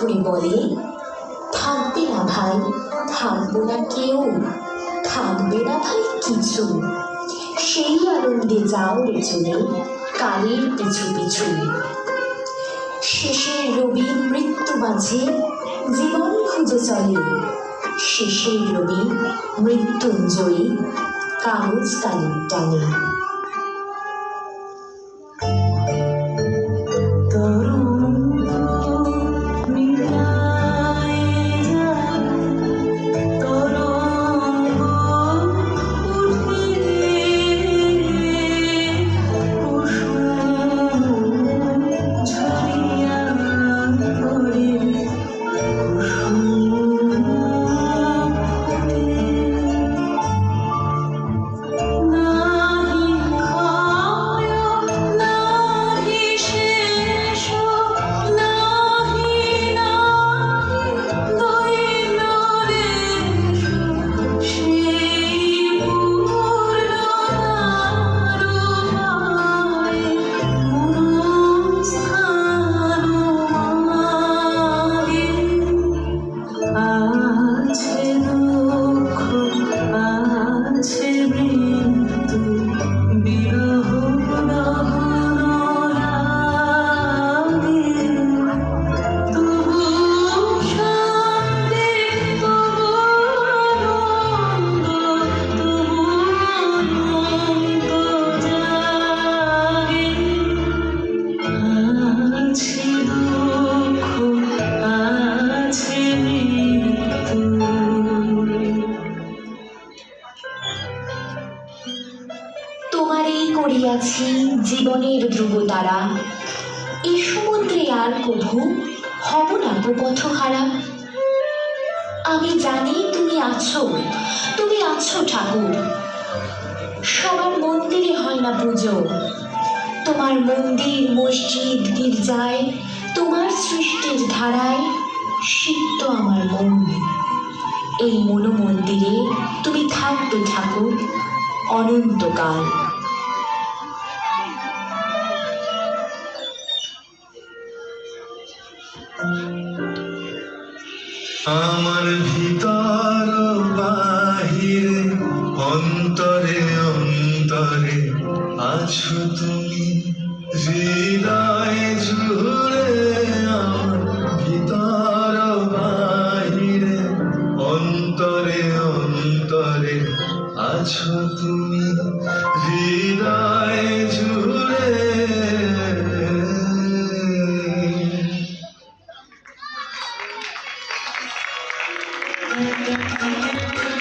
ধরে বলে, থাকবে না ভাই, থাকবো না কেউ, থাকবে না ভাই কিছু, সেই আনন্দে যাও রে চলে কালের পিছু পিছু। শেষের রবি মৃত্যু মাঝে জীবন খুঁজে চলে, শেষের রবি মৃত্যুঞ্জয়ী কাগজ কালির টানে। তোমারেই করিয়াছি জীবনের ধ্রুব তারা, এই সমুদ্রে আর কভু হব না গো পথহারা। আমি জানি তুমি আছো, তুমি আছো ঠাকুর, সবার মন্দিরে হয় না পুজো, তোমার মন্দির মসজিদ গির্জায়, তোমার সৃষ্টির ধারায় সিদ্ধ আমার মন। এই মনোমন্দিরে তুমি থাকবে ঠাকুর অনন্তকাল। আমার ভিতর বাহিরে অন্তরে অন্তরে আছো তুমি, হৃদয় জুড়ে আমার ভিতর বাহিরে অন্তরে অন্তরে আছো তুমি, হৃদয় জুড়ে। Thank you.